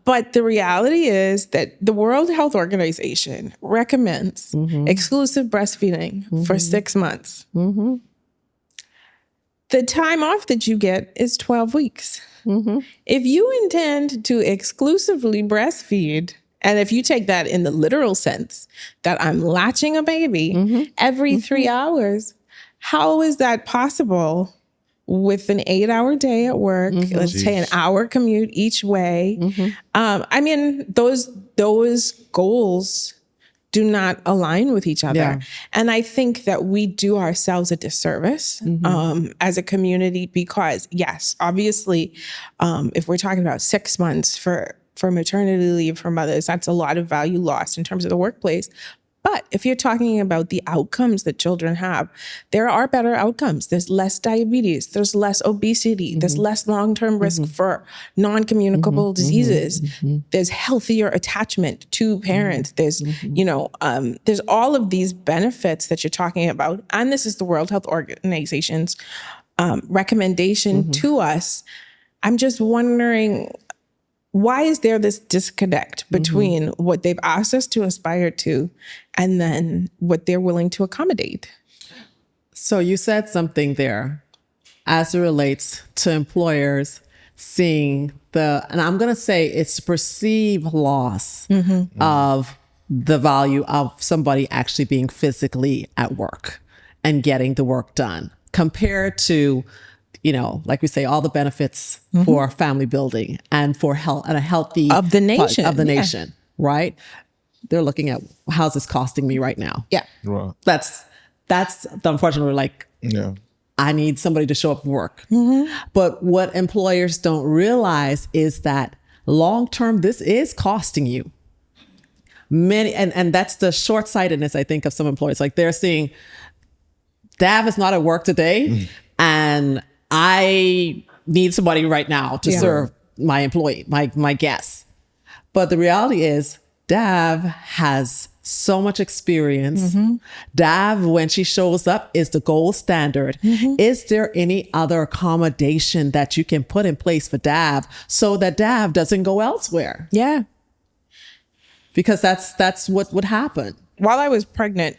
But the reality is that the World Health Organization recommends exclusive breastfeeding for 6 months. The time off that you get is 12 weeks. If you intend to exclusively breastfeed, and if you take that in the literal sense that I'm latching a baby every 3 hours, how is that possible with an 8-hour day at work? Let's say an hour commute each way. Those goals do not align with each other. Yeah. And I think that we do ourselves a disservice as a community, because yes, obviously, if we're talking about 6 months for maternity leave for mothers, that's a lot of value lost in terms of the workplace. But if you're talking about the outcomes that children have, there are better outcomes. There's less diabetes, there's less obesity, there's less long-term risk for non-communicable diseases. There's healthier attachment to parents. There's, there's all of these benefits that you're talking about. And this is the World Health Organization's recommendation to us. I'm just wondering, why is there this disconnect between what they've asked us to aspire to and then what they're willing to accommodate? So you said something there as it relates to employers seeing and I'm going to say it's perceived loss of the value of somebody actually being physically at work and getting the work done compared to, like we say, all the benefits for family building and for health and a healthy of the nation, right? They're looking at, how's this costing me right now? Yeah. Wow. That's unfortunately I need somebody to show up for work. But what employers don't realize is that long-term, this is costing you many, and that's the short-sightedness, I think, of some employers. Like, they're seeing, Dav is not at work today, and I need somebody right now to serve my employee, my guests. But the reality is, Dav has so much experience. Dav, when she shows up, is the gold standard. Is there any other accommodation that you can put in place for Dav so that Dav doesn't go elsewhere? Yeah. Because that's what would happen. While I was pregnant,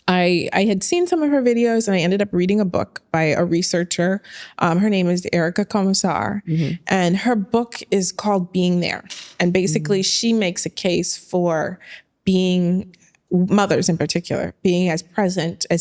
I had seen some of her videos, and I ended up reading a book by a researcher. Her name is Erica Commissar, and her book is called Being There. And basically, she makes a case for being, mothers in particular, being as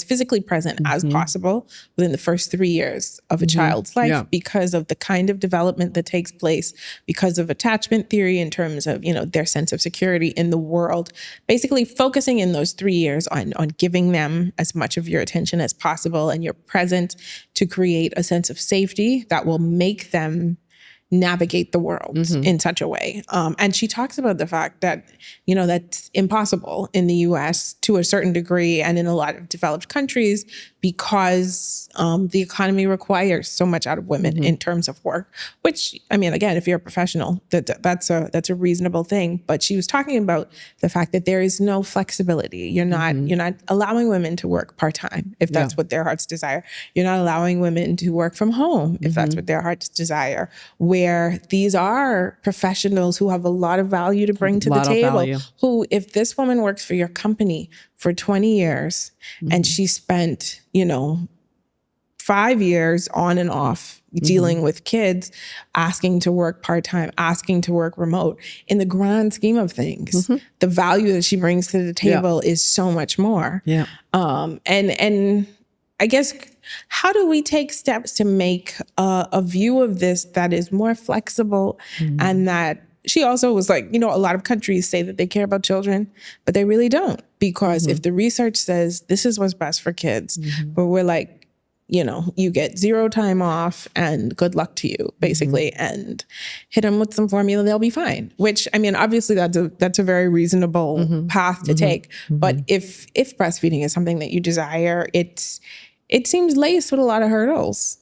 physically present as possible within the first 3 years of a child's life because of the kind of development that takes place, because of attachment theory in terms of, their sense of security in the world. Basically focusing in those 3 years on giving them as much of your attention as possible, and you're present to create a sense of safety that will make them navigate the world in such a way. And she talks about the fact that, that's impossible in the US to a certain degree and in a lot of developed countries because the economy requires so much out of women in terms of work, which, I mean, again, if you're a professional, that's a reasonable thing. But she was talking about the fact that there is no flexibility. You're not allowing women to work part-time if that's what their hearts desire. You're not allowing women to work from home if that's what their hearts desire, where these are professionals who have a lot of value to bring to the table, who, if this woman works for your company for 20 years and she spent, 5 years on and off dealing with kids, asking to work part-time, asking to work remote, in the grand scheme of things, the value that she brings to the table is so much more. And I guess, how do we take steps to make a view of this that is more flexible and that she also was like, a lot of countries say that they care about children, but they really don't. Because if the research says this is what's best for kids, but we're like, you get 0 time off and good luck to you, basically, and hit them with some formula, they'll be fine. Which, I mean, obviously that's a very reasonable path to take. But if breastfeeding is something that you desire, it seems laced with a lot of hurdles.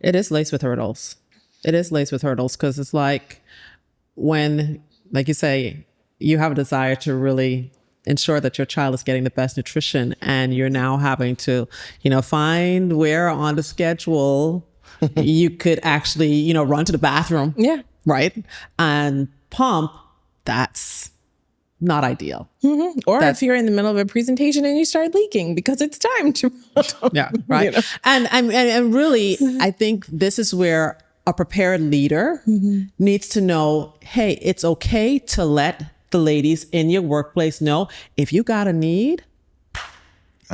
It is laced with hurdles. Because it's like when, like you say, you have a desire to really ensure that your child is getting the best nutrition, and you're now having to, find where on the schedule you could actually, run to the bathroom. Yeah. Right. And pump, that's not ideal. Or if you're in the middle of a presentation and you start leaking because it's time to. Yeah. Right. And really, I think this is where a prepared leader needs to know, hey, it's okay to let the ladies in your workplace know if you got a need,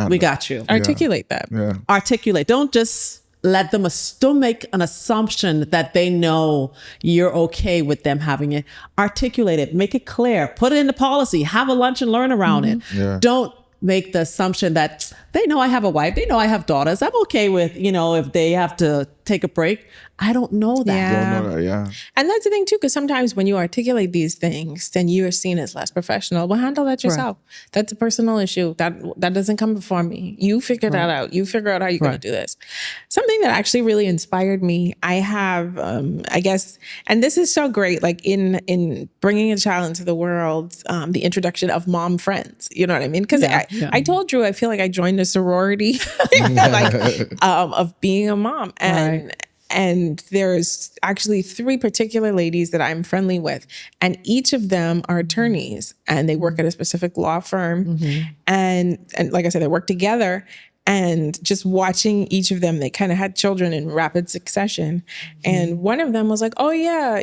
we got you. Articulate that. Yeah. Articulate. Don't just let them still make an assumption that they know you're okay with them having it. Articulate it. Make it clear. Put it in the policy. Have a lunch and learn around it. Yeah. Don't make the assumption that they know I have a wife. They know I have daughters. I'm okay with, if they have to take a break. I don't know that. Yeah. Don't know that, yeah. And that's the thing too, because sometimes when you articulate these things, then you are seen as less professional. Well, handle that yourself. Right. That's a personal issue. That doesn't come before me. You figure that out. You figure out how you're going to do this. Something that actually really inspired me, I have, I guess, and this is so great, like in bringing a child into the world, the introduction of mom friends. You know what I mean? Because I told Drew, I feel like I joined a sorority of being a mom. And there's actually 3 particular ladies that I'm friendly with, and each of them are attorneys, and they work at a specific law firm. And like I said, they work together. And just watching each of them, they kind of had children in rapid succession. And one of them was like, oh yeah,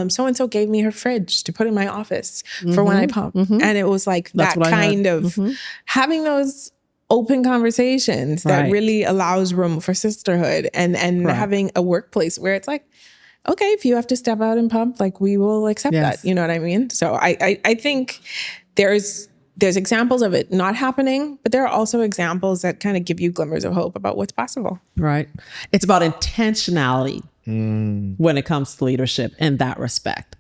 so-and-so gave me her fridge to put in my office for when I pump. And it was like that kind of having those open conversations that really allows room for sisterhood and having a workplace where it's like, okay, if you have to step out and pump, like we will accept that. You know what I mean? So I think there's examples of it not happening, but there are also examples that kind of give you glimmers of hope about what's possible. Right. It's about intentionality when it comes to leadership in that respect.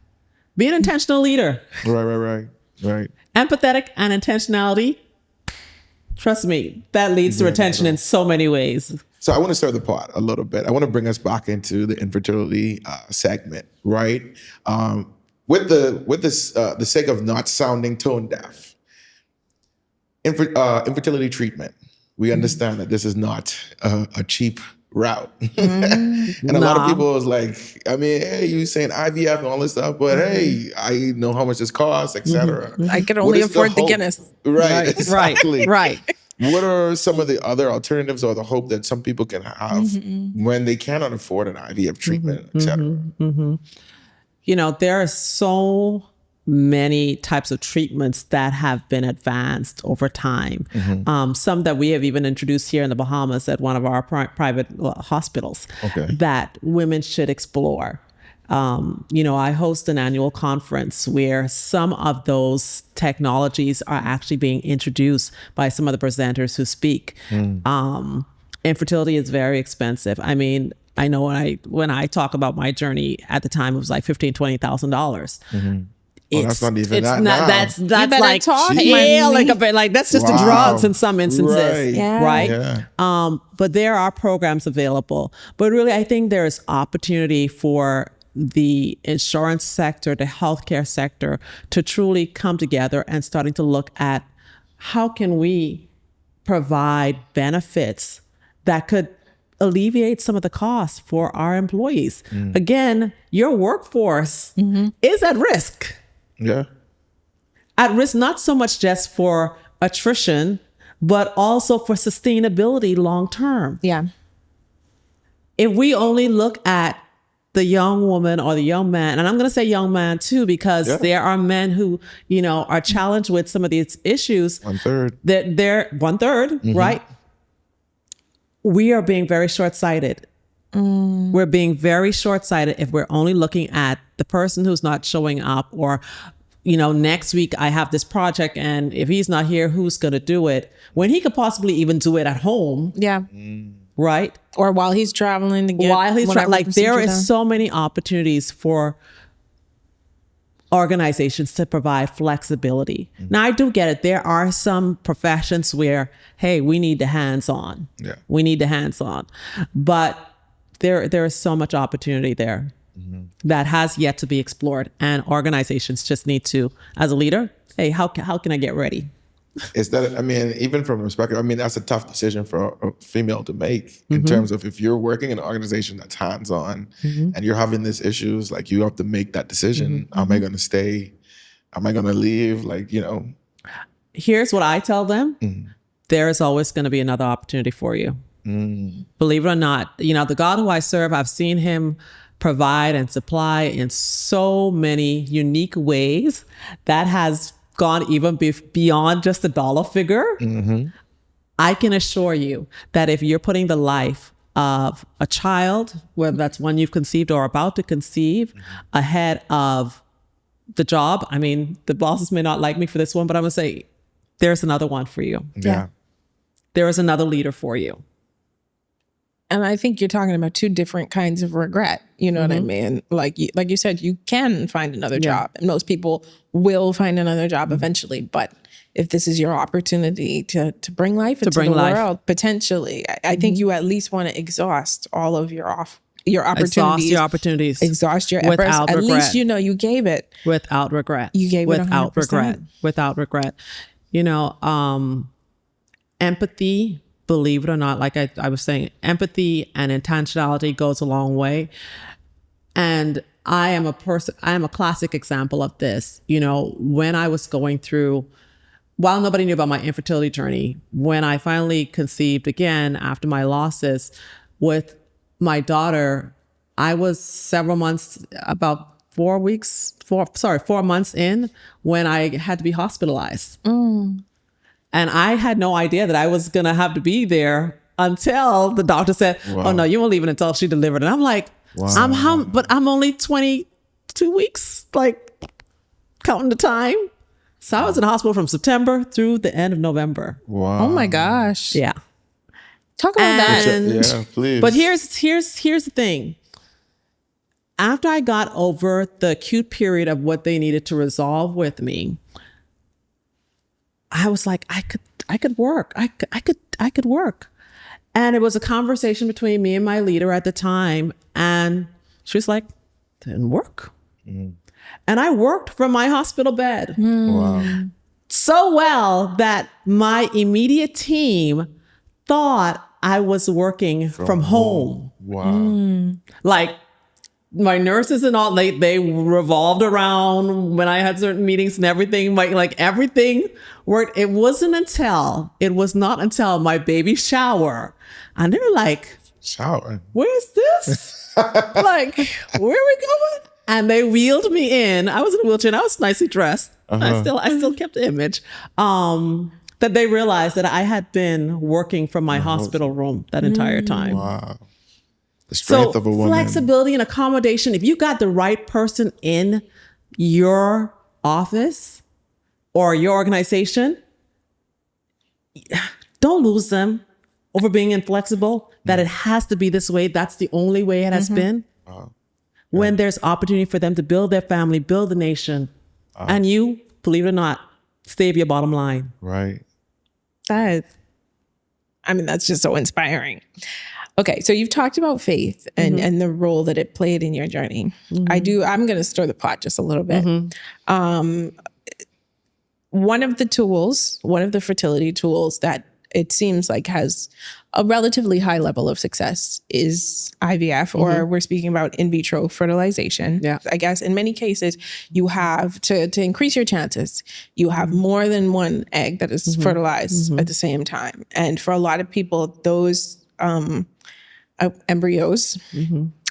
Be an intentional leader. Right. Empathetic and intentionality. Trust me, that leads to retention in so many ways. So I want to stir the pot a little bit. I want to bring us back into the infertility segment, right? With the sake of not sounding tone deaf, Infertility treatment. We understand that this is not a cheap route. And a lot of people was like, I mean, hey, you saying IVF and all this stuff, but hey, I know how much this costs, etc. I could only afford the Guinness. Right, exactly. Right. What are some of the other alternatives or the hope that some people can have when they cannot afford an IVF treatment, etc.? You know, there are so many types of treatments that have been advanced over time. Some that we have even introduced here in the Bahamas at one of our private hospitals that women should explore. You know, I host an annual conference where some of those technologies are actually being introduced by some of the presenters who speak. Infertility is very expensive. I mean, I know when I talk about my journey at the time, it was like $15,000-$20,000. That's not even that now. That's like talk. Yeah, like a bit like that's just the drugs in some instances, Right. right? But there are programs available. But really, I think there is opportunity for the insurance sector, the healthcare sector, to truly come together and starting to look at how can we provide benefits that could alleviate some of the costs for our employees. Again, your workforce is at risk. Yeah. At risk, not so much just for attrition, but also for sustainability long term. Yeah. If we only look at the young woman or the young man, and I'm going to say young man too, because there are men who, you know, are challenged with some of these issues. 1/3. They're 1/3, right? We are being very short-sighted. We're being very short-sighted if we're only looking at the person who's not showing up, or, you know, next week I have this project and if he's not here, who's going to do it? When he could possibly even do it at home. Yeah. Right? Or while he's traveling to get Like there is so many opportunities for organizations to provide flexibility. Now, I do get it. There are some professions where, hey, we need the hands-on. Yeah. We need the hands-on. But there is so much opportunity there that has yet to be explored. And organizations just need to, as a leader, hey, how can I get ready? Is that, I mean, even from a perspective, I mean, that's a tough decision for a female to make in terms of if you're working in an organization that's hands-on and you're having these issues, like you have to make that decision. Am I going to stay? Am I going to leave? Like, you know. Here's what I tell them. There is always going to be another opportunity for you. Believe it or not, you know, the God who I serve, I've seen him provide and supply in so many unique ways that has gone even beyond just the dollar figure. I can assure you that if you're putting the life of a child, whether that's one you've conceived or about to conceive, ahead of the job, I mean, the bosses may not like me for this one, but I'm going to say, there's another one for you. Yeah. There is another leader for you. And I think you're talking about two different kinds of regret. You know what I mean? Like you said, you can find another job, and most people will find another job eventually. But if this is your opportunity to bring life into the world, potentially, I think you at least want to exhaust all of your opportunities. Exhaust your efforts. Without regret. At least you know you gave it. Without regret. You gave it 100%. Without regret. Without regret. You know, empathy, believe it or not, like I was saying, empathy and intentionality goes a long way. And I am a classic example of this. You know, when I was going through, while nobody knew about my infertility journey, when I finally conceived again after my losses with my daughter, I was several months, about 4 months in when I had to be hospitalized. And I had no idea that I was going to have to be there until the doctor said, oh, no, you won't leave it until she delivered. And I'm like, but I'm only 22 weeks, like counting the time. So I was in the hospital from September through the end of November. Wow. Oh my gosh. Yeah. Talk about that. Yeah, please. But here's the thing. After I got over the acute period of what they needed to resolve with me, I was like, I could work. I could work. And it was a conversation between me and my leader at the time. And she was like, then work. And I worked from my hospital bed. Wow. so well that my immediate team thought I was working from home. Wow. Like my nurses and all, they revolved around when I had certain meetings and everything. Like everything worked. It was not until my baby shower. And they were like, Shower. where's this? Like, where are we going? And they wheeled me in. I was in a wheelchair and I was nicely dressed. I still kept the image. That they realized that I had been working from my hospital room that entire time. Wow. The strength of a woman. Flexibility and accommodation. If you got the right person in your office or your organization, don't lose them over being inflexible, that it has to be this way. That's the only way it has been. When there's opportunity for them to build their family, build the nation, and you, believe it or not, save your bottom line. Right. That's just so inspiring. Okay, so you've talked about faith and the role that it played in your journey. I'm going to stir the pot just a little bit. One of the fertility tools that it seems like has a relatively high level of success is IVF, or we're speaking about in vitro fertilization. Yeah. I guess in many cases, you have to increase your chances, you have more than one egg that is fertilized at the same time. And for a lot of people, those embryos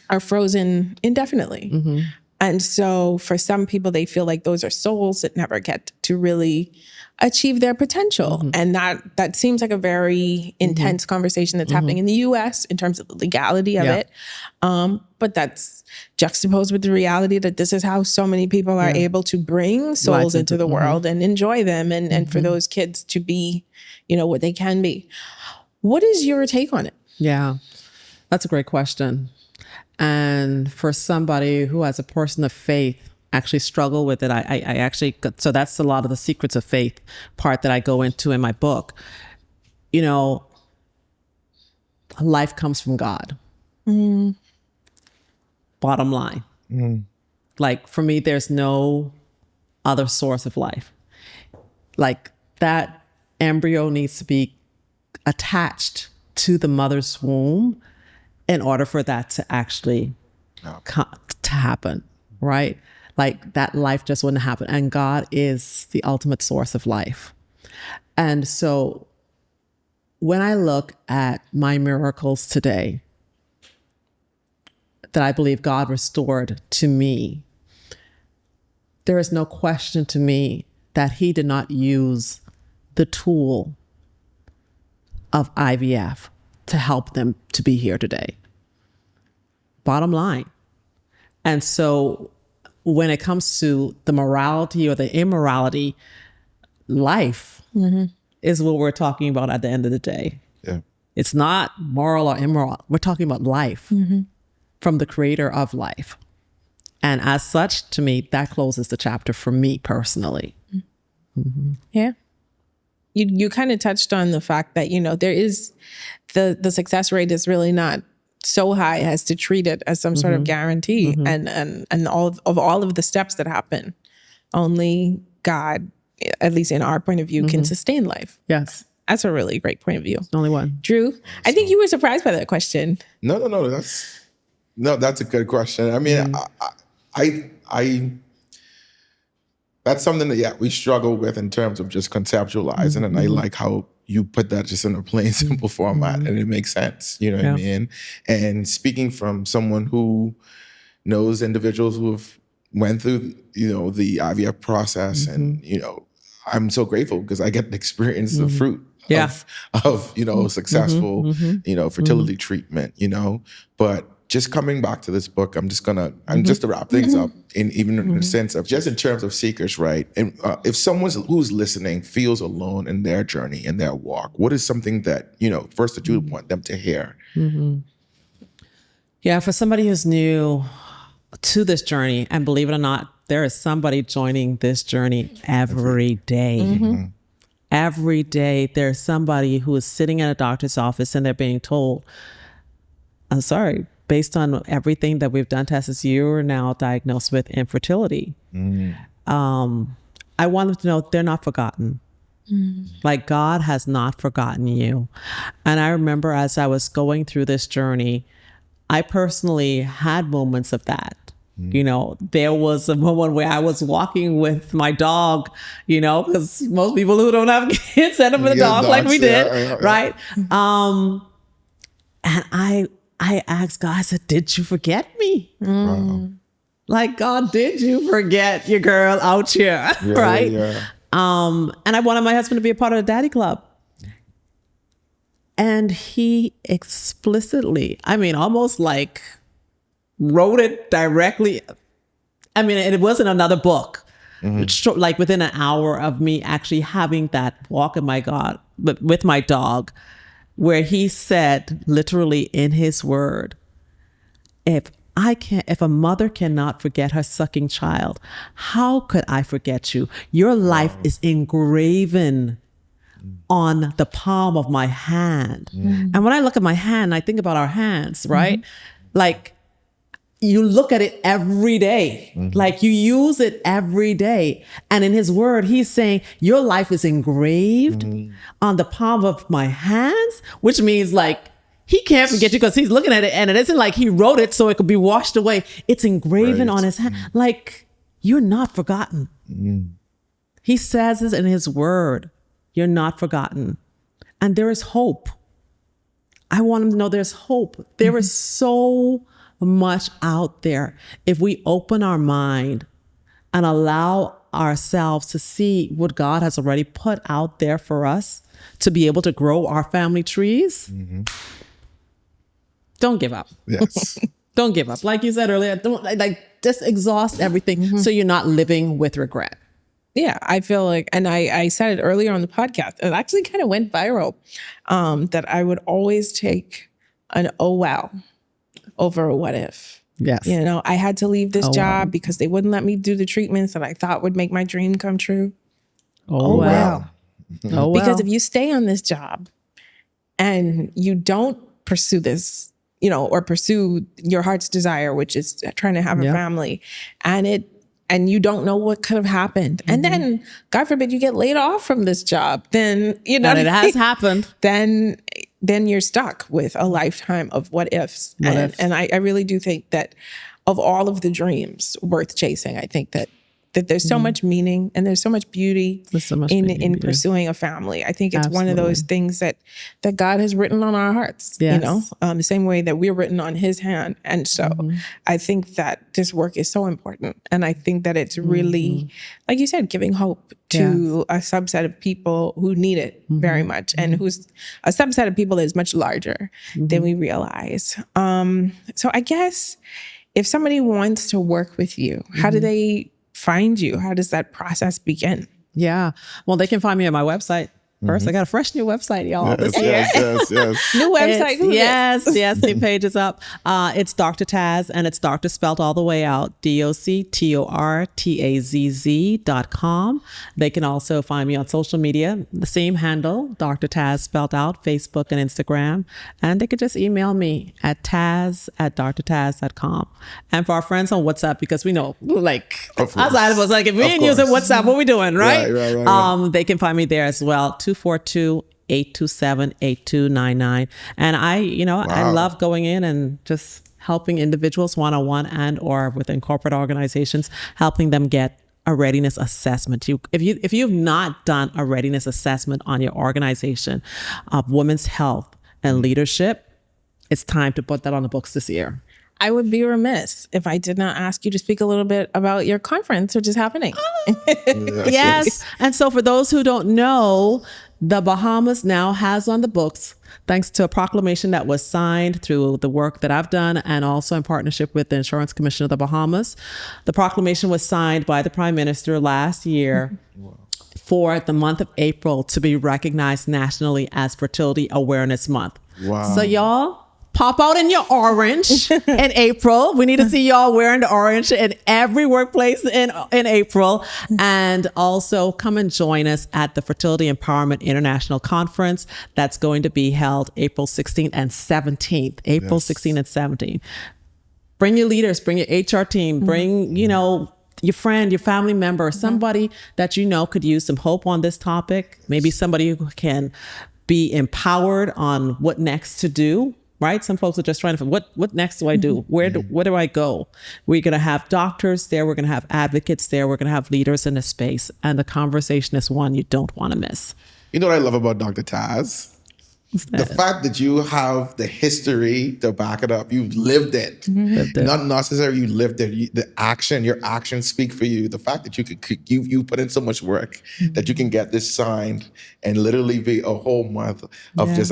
are frozen indefinitely. And so for some people, they feel like those are souls that never get to really achieve their potential. And that seems like a very intense conversation that's happening in the US in terms of the legality of it. But that's juxtaposed with the reality that this is how so many people are able to bring souls into the world and enjoy them, and for those kids to be, what they can be. What is your take on it? Yeah, that's a great question. And for somebody who, as a person of faith, actually struggle with it, so that's a lot of the secrets of faith part that I go into in my book. Life comes from God. Bottom line. Like for me, there's no other source of life. Like that embryo needs to be attached to the mother's womb in order for that to actually to happen, right? Like that life just wouldn't happen. And God is the ultimate source of life. And so when I look at my miracles today that I believe God restored to me, there is no question to me that he did not use the tool of IVF to help them to be here today. Bottom line. And so when it comes to the morality or the immorality, life is what we're talking about at the end of the day. Yeah. It's not moral or immoral. We're talking about life from the creator of life. And as such, to me, that closes the chapter for me personally. Yeah. You kind of touched on the fact that, there is the success rate is really not so high as to treat it as some sort of guarantee. And all of the steps that happen, only God, at least in our point of view, can sustain life. Yes. That's a really great point of view. The only one. Drew, I think you were surprised by that question. No. That's a good question. I mean, I that's something that we struggle with in terms of just conceptualizing, and I like how you put that just in a plain, simple format, and it makes sense. You know what I mean? And speaking from someone who knows individuals who have went through, the IVF process, and I'm so grateful because I get to experience the fruit of successful fertility treatment. But just coming back to this book, I'm just to wrap things up, in the sense of just in terms of seekers, right? And if someone who's listening feels alone in their journey, in their walk, what is something that, first that you would want them to hear? Yeah, for somebody who's new to this journey, and believe it or not, there is somebody joining this journey every day. Every day, there's somebody who is sitting in a doctor's office and they're being told, I'm sorry, based on everything that we've done, Tess, you're now diagnosed with infertility. I want them to know they're not forgotten. Like God has not forgotten you. And I remember as I was going through this journey, I personally had moments of that. You know, there was a moment where I was walking with my dog, you know, because most people who don't have kids end up with a dog like we did, right? And I asked God, I said, did you forget me? Wow. Like, God, did you forget your girl out here? Right? Yeah. And I wanted my husband to be a part of the Daddy Club. And he explicitly, I mean, almost like wrote it directly. I mean, it wasn't another book. Like within an hour of me actually having that walk in my God, with my dog, where he said literally in his word, if a mother cannot forget her sucking child, how could I forget you? Your life is engraven on the palm of my hand. And when I look at my hand, I think about our hands, right? Like you look at it every day, like you use it every day. And in his word, he's saying your life is engraved on the palm of my hands, which means like, he can't forget you because he's looking at it and it isn't like he wrote it so it could be washed away. It's engraven on his hand. Like, you're not forgotten. He says this in his word. You're not forgotten. And there is hope. I want him to know there's hope. There is so much out there. If we open our mind and allow ourselves to see what God has already put out there for us to be able to grow our family trees, don't give up. Yes. Don't give up. Like you said earlier, don't just exhaust everything so you're not living with regret. Yeah, I feel like, and I said it earlier on the podcast, it actually kind of went viral, that I would always take an oh wow over a what if. Yes. You know, I had to leave this job because they wouldn't let me do the treatments that I thought would make my dream come true. Oh, wow. Oh, wow. Because if you stay on this job and you don't pursue this, you know, or pursue your heart's desire, which is trying to have a family, and you don't know what could have happened. And then, God forbid, you get laid off from this job, then, you know. And it has happened. Then you're stuck with a lifetime of what ifs. And I really do think that of all of the dreams worth chasing, I think that there's so much meaning and there's so much beauty in pursuing a family. I think it's one of those things that God has written on our hearts, you know, the same way that we're written on his hand. And so I think that this work is so important. And I think that it's really, like you said, giving hope to a subset of people who need it very much, and who's a subset of people that is much larger than we realize. So I guess if somebody wants to work with you, how do they find you? How does that process begin? Yeah. Well, they can find me at my website. First, I got a fresh new website, y'all. Yes. New website. Yes, new page is up. It's Dr. Taz, and it's Dr. spelled all the way out, DocTorTazz.com. They can also find me on social media, the same handle, Dr. Taz spelled out, Facebook and Instagram. And they could just email me at taz@drtaz.com. And for our friends on WhatsApp, because we know, like, outside of us, like, if we ain't using WhatsApp, what we doing, right? Right. They can find me there as well, 242-827-8299. And I love going in and just helping individuals one-on-one and or within corporate organizations, helping them get a readiness assessment. If you've not done a readiness assessment on your organization of women's health and leadership, it's time to put that on the books this year. I would be remiss if I did not ask you to speak a little bit about your conference, which is happening. Yes. And so for those who don't know, the Bahamas now has on the books, thanks to a proclamation that was signed through the work that I've done and also in partnership with the Insurance Commission of the Bahamas. The proclamation was signed by the Prime Minister last year for the month of April to be recognized nationally as Fertility Awareness Month. Wow. So y'all, pop out in your orange in April. We need to see y'all wearing the orange in every workplace in April. And also come and join us at the Fertility Empowerment International Conference. That's going to be held April 16th and 17th. April 16th and 17th. Bring your leaders, bring your HR team, bring, your friend, your family member, somebody that you know could use some hope on this topic. Maybe somebody who can be empowered on what next to do. Right? Some folks are just trying to, what next do I do? Where do I go? We're going to have doctors there. We're going to have advocates there. We're going to have leaders in the space. And the conversation is one you don't want to miss. You know what I love about Dr. Taz? The fact that you have the history to back it up. You've lived it. Not necessarily you lived it. Your actions speak for you. The fact that you put in so much work that you can get this signed and literally be a whole month of just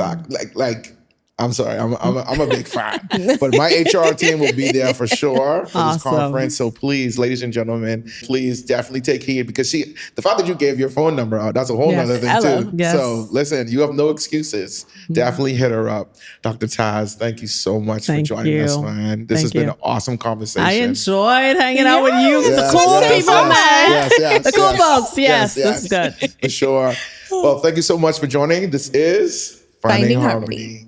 like. I'm sorry, I'm a big fan. But my HR team will be there for sure for this conference. So please, ladies and gentlemen, please definitely take heed, because the fact that you gave your phone number out, that's a whole nother thing too. Yes. So listen, you have no excuses. Definitely hit her up. Dr. Taz, thank you so much for joining us, man. This has been an awesome conversation. I enjoyed hanging out with you. The cool people, man. The cool folks. Yes, this is good. For sure. Well, thank you so much for joining. This is Finding Harmony.